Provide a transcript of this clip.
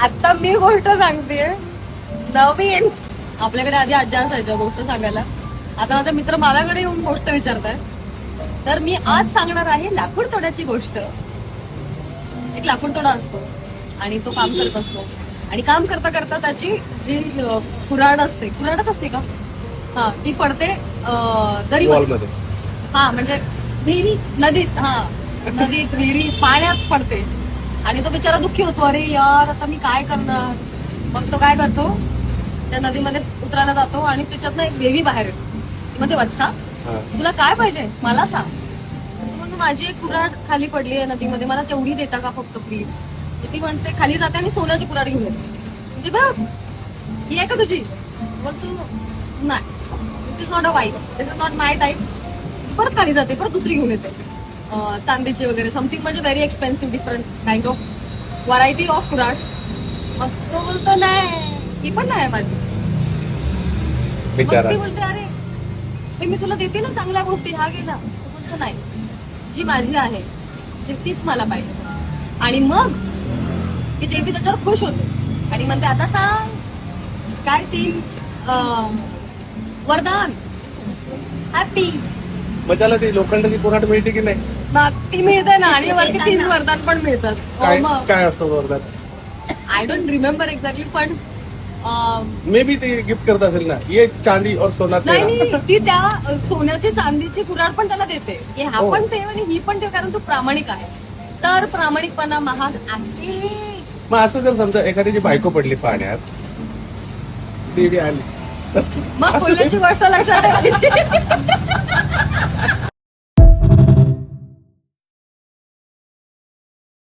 आता मी गोष्ट सांगते नवीन. आपल्याकडे आधी आज्या असायच्या गोष्ट सांगायला. आता माझा मित्र माझ्याकडे येऊन गोष्ट विचारताय. तर मी आज सांगणार आहे लाकूड तोड्याची गोष्ट. एक लाकूड तोडा असतो आणि तो काम करत असतो आणि काम करता करता त्याची जी कुऱ्हाड असते, कुऱ्हाडच असते का, हा, ती पडते दरीमध्ये. हा म्हणजे विहिरी, नदीत, हा नदीत, विहिरी, पाण्यात पडते आणि तो बिचारा दुःखी होतो. अरे यार आता मी काय करणार. मग तो काय करतो, त्या नदीमध्ये उतरायला जातो आणि त्याच्यातनं एक देवी बाहेर येतो. ती म्हणते वत्सा तुला काय पाहिजे मला सांग. म्हणून माझी एक कुऱ्हाड खाली पडली आहे नदीमध्ये, मला तेवढी देता का फक्त प्लीज. ती म्हणते खाली जाते आणि सोन्याची कुऱ्हाड घेऊन येते. म्हणजे बघ ही आहे का तुझी. बोलतो नाही, this is not a wife, this is not my type. परत खाली जाते, परत दुसरी घेऊन येते चांदीची वगैरे समथिंग, म्हणजे very expensive different kind of variety of कुऱ्हाड्स. मग तो बोलतो नाही ही पण नाही माझी. मग ती बोलते अरे मी तुला देते ना चांगल्या गोष्टी, हा घे ना. तो बोलतो नाही, जी माझी आहे तीच मला पाहिजे. आणि मग ती देवी त्याच्यावर खुश होते आणि म्हणते आता सांग काय 3 वरदान. हॅपी. मग त्याला ती लोखंडाची कुऱ्हाड मिळते की नाही. ती मिळते ना आणि वरती 3 वरदान पण मिळतात. काय असतं वरदान. आय डोंट रिमेंबर एक्झॅक्टली, पण मे बी ते गिफ्ट करत असेल ना, ये चांदी और सोना. नाही, ती त्या सोन्याची चांदीची कुऱ्हाड पण त्याला देते की हा पण ठेव आणि ही पण ठेव, कारण तू प्रामाणिक आहेस. तर प्रामाणिकपणा महाग आहे. मग असं जर समजा एखाद्याची बायको पडली पाण्यात, देवी आली, मग बोलण्याची गोष्ट लक्षात ठेवायची.